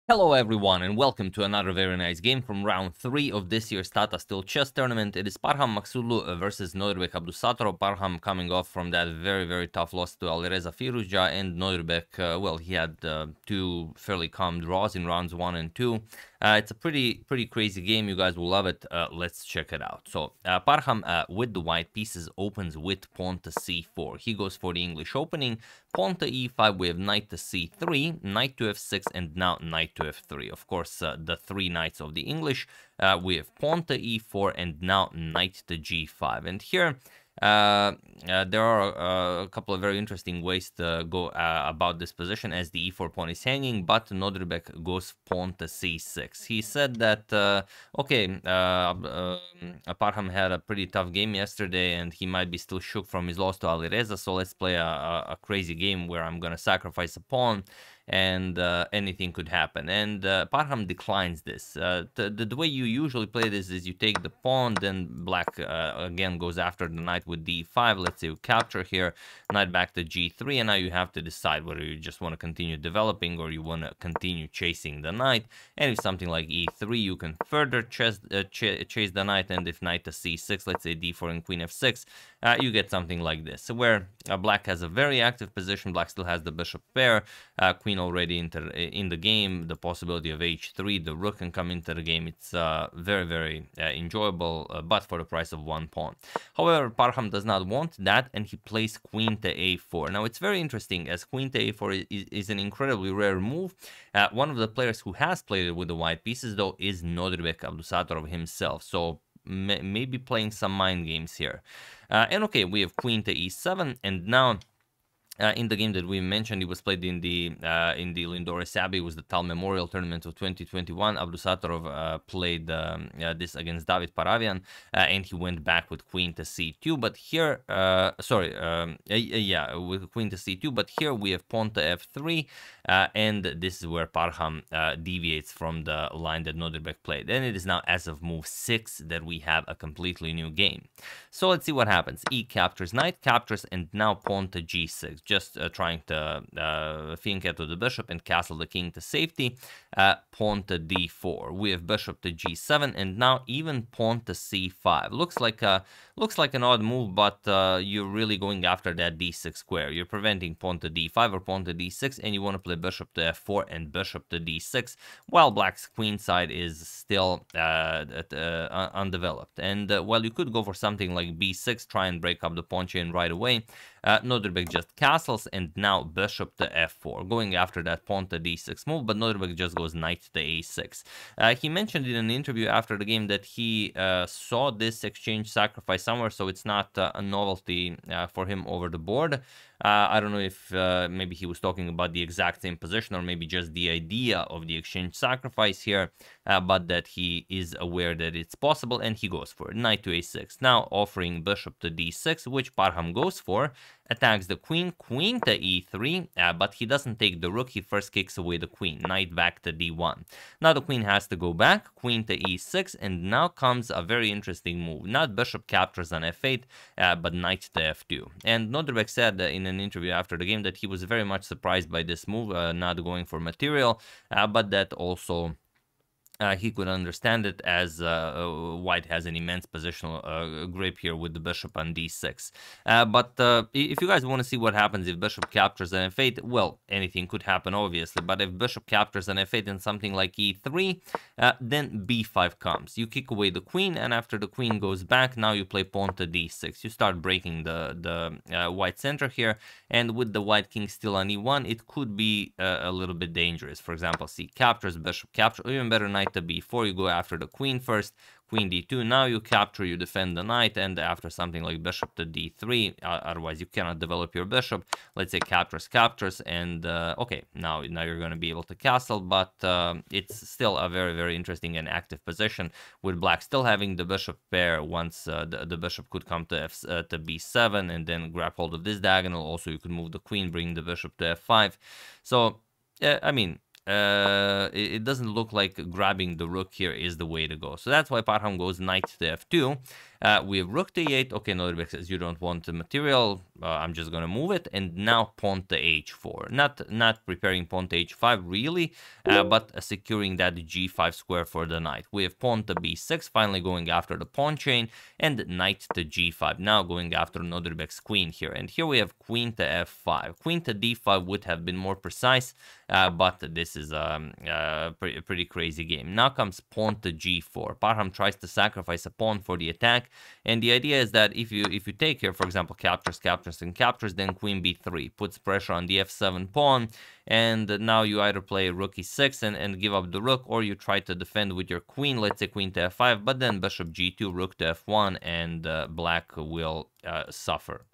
Hello everyone and welcome to another very nice game from round 3 of this year's Tata Steel Chess Tournament. It is Parham Maghsoodloo versus Nodirbek Abdusattorov. Parham coming off from that very tough loss to Alireza Firouzja, and Nodirbek, well, he had two fairly calm draws in rounds 1 and 2. It's a pretty crazy game. You guys will love it. Let's check it out. So Parham with the white pieces opens with pawn to c4. He goes for the English opening. Pawn to e5, we have knight to c3, knight to f6, and now knight to f3. Of course, the three knights of the English. We have pawn to e4, and now knight to g5. And here, there are a couple of very interesting ways to go about this position, as the e4 pawn is hanging, but Nodirbek goes pawn to c6. He said that, Parham had a pretty tough game yesterday, and he might be still shook from his loss to Alireza, so let's play a crazy game where I'm gonna sacrifice a pawn, and anything could happen. And Parham declines this. The way you usually play this is you take the pawn, then black again goes after the knight with d5. Let's say you capture here, knight back to g3, and now you have to decide whether you just want to continue developing or you want to continue chasing the knight. And if something like e3, you can further chase the knight, and if knight to c6, let's say d4 and queen f6, you get something like this. So where black has a very active position, black still has the bishop pair, queen already in the game, the possibility of h3, the rook can come into the game. It's very enjoyable, but for the price of one pawn. However, Parham does not want that, and he plays queen to a4. Now it's very interesting, as queen to a4 is an incredibly rare move. One of the players who has played it with the white pieces, though, is Nodirbek Abdusattorov himself, so maybe playing some mind games here. And okay, we have queen to e7, and now in the game that we mentioned, it was played in the Lindores Abbey. It was the Tal Memorial Tournament of 2021. Abdusattorov played this against David Paravian, and he went back with queen to c2. But here, with queen to c2. But here we have pawn to f3, and this is where Parham deviates from the line that Nodirbek played. And it is now, as of move 6, that we have a completely new game. So let's see what happens. E captures, knight captures, and now pawn to g6. Just trying to fianchetto to the bishop and castle the king to safety. Pawn to d4. We have bishop to g7, and now even pawn to c5. Looks like an odd move, but you're really going after that d6 square. You're preventing pawn to d5 or pawn to d6, and you want to play bishop to f4 and bishop to d6, while black's queen side is still undeveloped. And while you could go for something like b6, try and break up the pawn chain right away, Nodirbek just castles, and now bishop to f4, going after that pawn to d6 move, but Nodirbek just goes knight to a6. He mentioned in an interview after the game that he saw this exchange sacrifice somewhere, so it's not a novelty for him over the board. I don't know if maybe he was talking about the exact same position, or maybe just the idea of the exchange sacrifice here, but that he is aware that it's possible, and he goes for it. Knight to a6, now offering bishop to d6, which Parham goes for, attacks the queen, queen to e3, but he doesn't take the rook, he first kicks away the queen, knight back to d1. Now the queen has to go back, queen to e6, and now comes a very interesting move. Not bishop captures on f8, but knight to f2. And Nodirbek said in an interview after the game that he was very much surprised by this move, not going for material, but that also he could understand it, as white has an immense positional grip here with the bishop on d6. But if you guys want to see what happens if bishop captures an f8, well, anything could happen, obviously. But if bishop captures an f8 and something like e3, then b5 comes. You kick away the queen, and after the queen goes back, now you play pawn to d6. You start breaking the white center here, and with the white king still on e1, it could be a little bit dangerous. For example, c captures, bishop captures, or even better, knight to b4, you go after the queen first, queen d2, now you capture, you defend the knight, and after something like bishop to d3, otherwise you cannot develop your bishop, let's say captures, and okay, now you're going to be able to castle, but it's still a very interesting and active position, with black still having the bishop pair. Once the bishop could come to b7 and then grab hold of this diagonal. Also, you could move the queen, bring the bishop to f5. So I mean, it doesn't look like grabbing the rook here is the way to go. So that's why Parham goes knight to f2. We have rook to e8. Okay, Nodirbek says you don't want the material. I'm just gonna move it, and now pawn to h4. Not preparing pawn to h5 really, but securing that g5 square for the knight. We have pawn to b6, finally going after the pawn chain, and knight to g5. Now going after Nodirbek's queen here, and here we have queen to f5. Queen to d5 would have been more precise, but this is a pretty crazy game. Now comes pawn to g4. Parham tries to sacrifice a pawn for the attack, and the idea is that if you take here, for example, captures, and captures, then queen b3 puts pressure on the f7 pawn, and now you either play rook e6 and give up the rook, or you try to defend with your queen, let's say queen to f5, but then bishop g2, rook to f1, and black will suffer.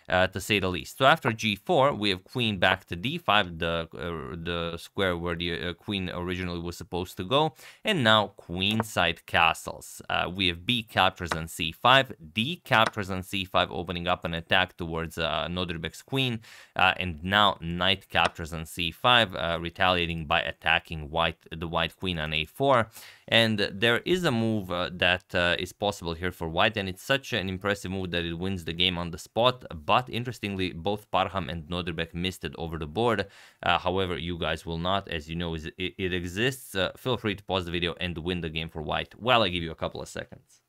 To say the least. So after g4, we have queen back to d5, the square where the queen originally was supposed to go, and now queenside castles. We have b captures on c5, d captures on c5, opening up an attack towards Nodirbek's queen, and now knight captures on c5, retaliating by attacking the white queen on a4. And there is a move that is possible here for white, and it's such an impressive move that it wins the game on the spot. But interestingly, both Parham and Nodirbek missed it over the board. However, you guys will not, as you know, it exists. Feel free to pause the video and win the game for white while I give you a couple of seconds.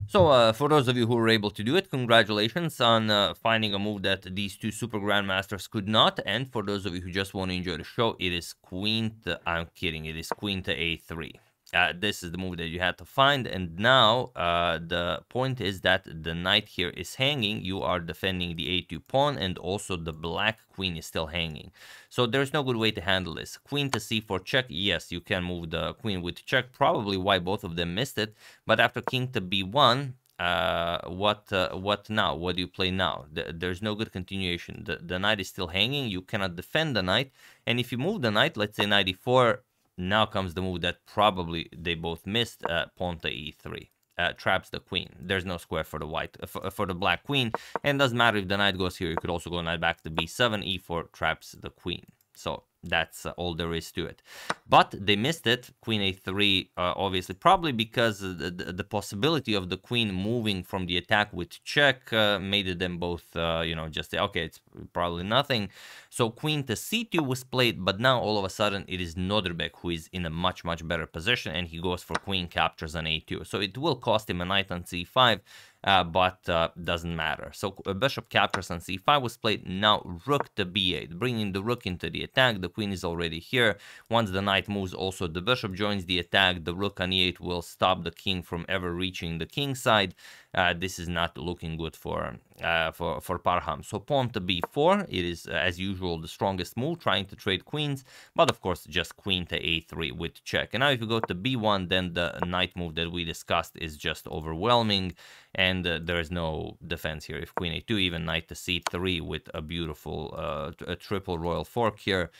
So, for those of you who were able to do it, congratulations on finding a move that these two super grandmasters could not. And for those of you who just want to enjoy the show, it is queen to, I'm kidding, it is queen to a3. This is the move that you had to find, and now the point is that the knight here is hanging. You are defending the a2 pawn, and also the black queen is still hanging. So there's no good way to handle this. Queen to c4 check, yes, you can move the queen with check, probably why both of them missed it. But after king to b1, what now? What do you play now? There's no good continuation. The knight is still hanging. You cannot defend the knight, and if you move the knight, let's say knight e4, now comes the move that probably they both missed, pawn to e3. Traps the queen. There's no square for the white, for the black queen, and doesn't matter if the knight goes here. You could also go knight back to b7, e4 traps the queen. So that's all there is to it. But they missed it. Queen a3, obviously, probably because the possibility of the queen moving from the attack with check made them both, just say, okay, it's probably nothing. So queen to c2 was played, but now all of a sudden it is Nodirbek who is in a much better position, and he goes for queen captures on a2. So it will cost him a knight on c5, but doesn't matter. So bishop captures on c5 was played. Now rook to b8, bringing the rook into the attack. The queen is already here. Once the knight moves, also the bishop joins the attack. The rook on e8 will stop the king from ever reaching the king side. This is not looking good for Parham. So pawn to b4, it is as usual the strongest move, trying to trade queens, but of course just queen to a3 with check. And now if you go to b1, then the knight move that we discussed is just overwhelming, and there is no defense here. If queen a2, even knight to c3 with a beautiful a triple royal fork here,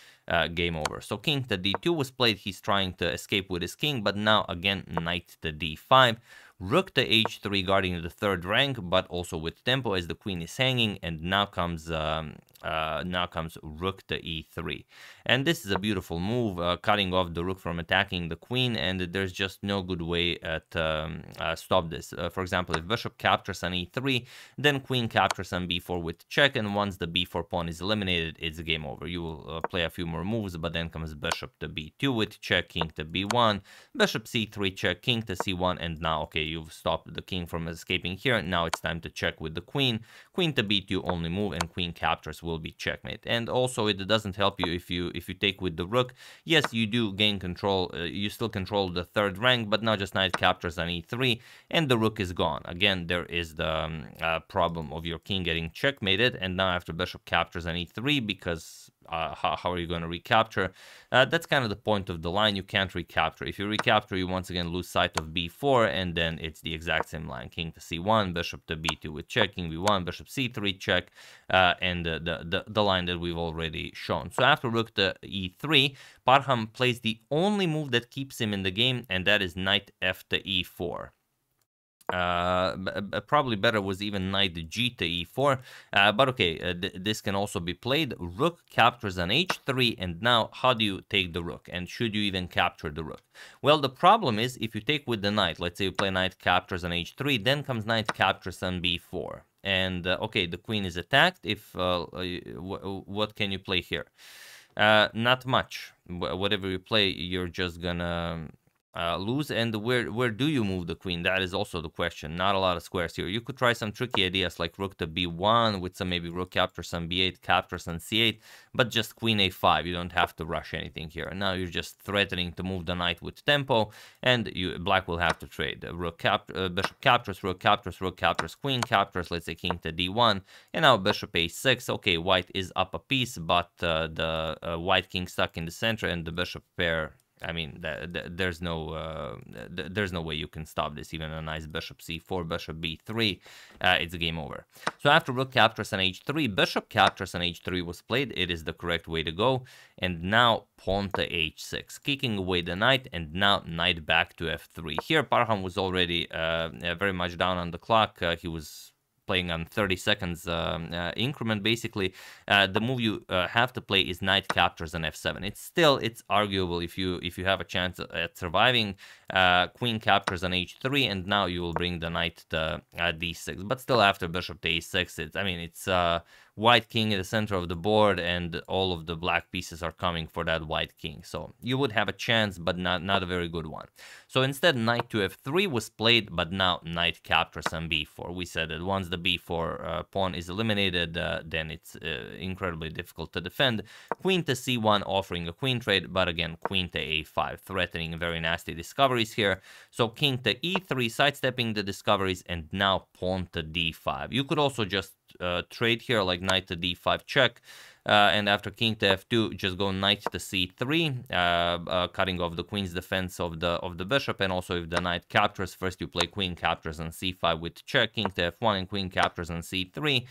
game over. So king to d2 was played. He's trying to escape with his king, but now again knight to d5. Rook to h3, guarding the third rank, but also with tempo as the queen is hanging, and now comes rook to e3. And this is a beautiful move, cutting off the rook from attacking the queen, and there's just no good way to stop this. For example, if bishop captures on e3, then queen captures on b4 with check, and once the b4 pawn is eliminated, it's game over. You will play a few more moves, but then comes bishop to b2 with check, king to b1, bishop c3 check, king to c1, and now, okay, you've stopped the king from escaping here. Now it's time to check with the queen. Queen to b2 only move, and queen captures will be checkmate. And also it doesn't help you if you take with the rook. Yes, you do gain control. You still control the third rank, but now just knight captures on e3, and the rook is gone. Again, there is the problem of your king getting checkmated, and now after bishop captures on e3, because how are you going to recapture? That's kind of the point of the line. You can't recapture. If you recapture, you once again lose sight of b4, and then it's the exact same line. King to c1, bishop to b2 with check, king b1, bishop c3 check, and the line that we've already shown. So after rook to e3, Parham plays the only move that keeps him in the game, and that is knight f to e4. Probably better was even knight g to e4, but okay, this can also be played. Rook captures on h3, and now how do you take the rook, and should you even capture the rook? Well, the problem is if you take with the knight, let's say you play knight captures on h3, then comes knight captures on b4, and okay, the queen is attacked. If what can you play here? Not much. Whatever you play, you're just gonna lose. And where do you move the queen? That is also the question. Not a lot of squares here. You could try some tricky ideas like rook to b1 with some maybe rook captures on b8, captures on c8, but just queen a5. You don't have to rush anything here. Now you're just threatening to move the knight with tempo, and black will have to trade. Bishop captures, rook captures, rook captures, queen captures. Let's say king to d1, and now bishop a6. Okay, white is up a piece, but the white king stuck in the center, and the bishop pair. I mean, there's no way you can stop this. Even a nice bishop c4, bishop b3, it's game over. So after rook captures on h3, bishop captures on h3 was played. It is the correct way to go. And now pawn to h6, kicking away the knight, and now knight back to f3. Here, Parham was already very much down on the clock. He was playing on 30 seconds increment, basically. The move you have to play is knight captures on f7. It's arguable if you have a chance at surviving. Queen captures on h3, and now you will bring the knight to d6. But still, after bishop to a6, it's white king in the center of the board, and all of the black pieces are coming for that white king. So you would have a chance, but not a very good one. So instead, knight to f3 was played, but now knight captures on b4. We said that once the b4 pawn is eliminated, then it's incredibly difficult to defend. Queen to c1, offering a queen trade, but again, queen to a5, threatening very nasty discoveries here. So king to e3, sidestepping the discoveries, and now pawn to d5. You could also just trade here, like knight to d5 check, and after king to f2, just go knight to c3, cutting off the queen's defense of the bishop. And also, if the knight captures, first you play queen captures on c5 with check, king to f1, and queen captures on c3.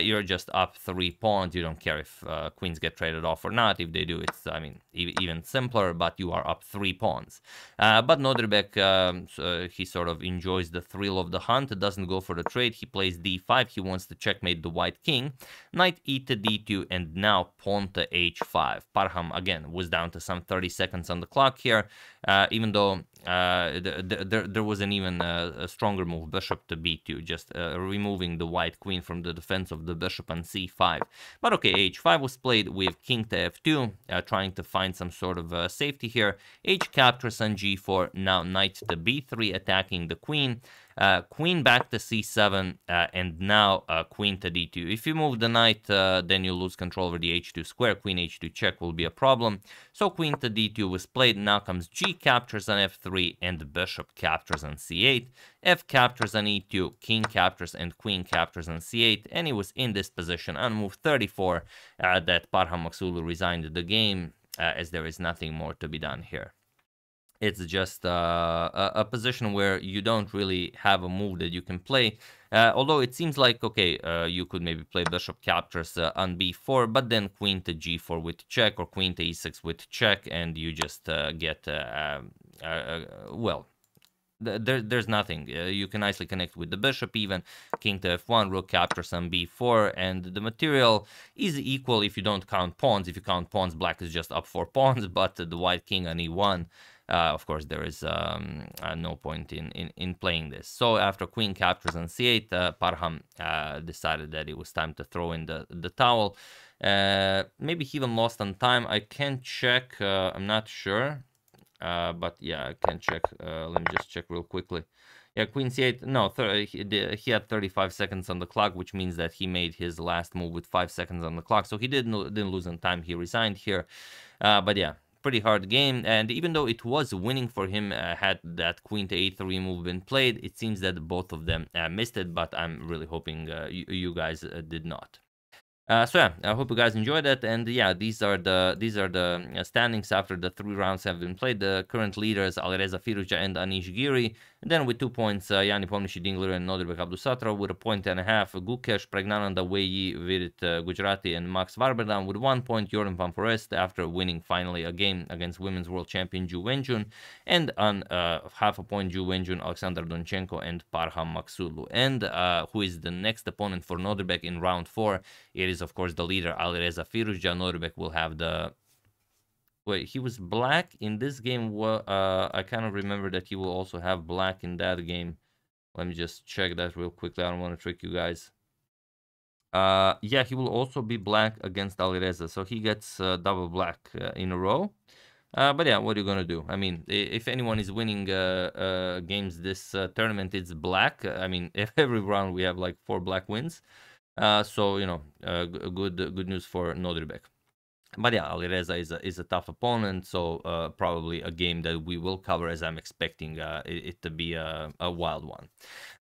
You're just up 3 pawns. You don't care if queens get traded off or not. If they do, it's even simpler, but you are up 3 pawns. But Nodirbek, he sort of enjoys the thrill of the hunt. It doesn't go for the trade. He plays d5. He wants to checkmate the white king. Knight e to d2, and now pawn to h5. Parham, again, was down to some 30 seconds on the clock here, even though there was an even a stronger move, bishop to b2, just removing the white queen from the defense of the bishop on c5. But okay, h5 was played with king to f2, trying to find some sort of safety here. H captures on g4, now knight to b3, attacking the queen. Queen back to c7, and now queen to d2. If you move the knight, then you lose control over the h2 square. Queen h2 check will be a problem. So queen to d2 was played. Now comes g captures on f3, and bishop captures on c8. F captures on e2, king captures, and queen captures on c8. And he was in this position on move 34 that Parham Maghsoodloo resigned the game, as there is nothing more to be done here. It's just a position where you don't really have a move that you can play. Although it seems like, okay, you could maybe play bishop captures on b4, but then queen to g4 with check, or queen to e6 with check, and you just get, well, there's nothing. You can nicely connect with the bishop even. King to f1, rook captures on b4, and the material is equal if you don't count pawns. If you count pawns, black is just up 4 pawns, but the white king on e1, of course, there is no point in playing this. So after queen captures on c8, Parham decided that it was time to throw in the towel. Maybe he even lost on time. I can check. I'm not sure. But yeah, I can check. Let me just check real quickly. Yeah, queen c8. No, he had 35 seconds on the clock, which means that he made his last move with 5 seconds on the clock. So he didn't lose on time. He resigned here. But yeah, pretty hard game. And even though it was winning for him, had that queen to a3 move been played, it seems that both of them missed it. But I'm really hoping you guys did not. So yeah, I hope you guys enjoyed it, and yeah, these are the standings after the 3 rounds have been played. The current leaders Alireza Firuza and Anish Giri. And then with 2 points, Yanni Pomnici, Ding Liren, Nodirbek, Abdusattorov with a point and a half, Gukesh, Pragnananda, Wei, Virit Gujarati, and Max Varberdan with 1 point, Jordan Van Forest after winning finally a game against women's world champion Ju Wenjun, and on half a point, Ju Wenjun, Alexander Donchenko, and Parham Maghsoodloo. And who is the next opponent for Nodirbek in round 4? It is, of course, the leader, Alireza Firouzja. Nodirbek will have the... Wait, he was black in this game. I kind of remember that he will also have black in that game. Let me just check that real quickly. I don't want to trick you guys. Yeah, he will also be black against Alireza, so he gets double black in a row. But yeah, what are you gonna do? I mean, if anyone is winning games this tournament, it's black. I mean, every round we have like 4 black wins. So you know, good news for Nodirbek. But yeah, Alireza is a tough opponent, so probably a game that we will cover, as I'm expecting it to be a wild one.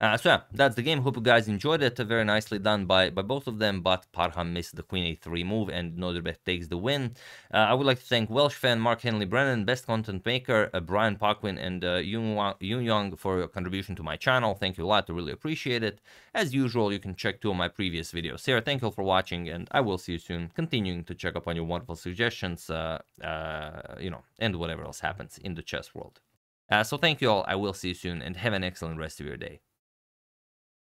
So yeah, that's the game. Hope you guys enjoyed it. Very nicely done by both of them, but Parham missed the queen a3 move, and Nodirbek takes the win. I would like to thank Welsh fan Mark Henley Brennan, Best Content Maker, Brian Parkwin, and Yun Young for your contribution to my channel. Thank you a lot. I really appreciate it. As usual, you can check 2 of my previous videos here. Thank you all for watching, and I will see you soon, continuing to check up on your wonderful suggestions, you know, and whatever else happens in the chess world. So thank you all. I will see you soon, and have an excellent rest of your day.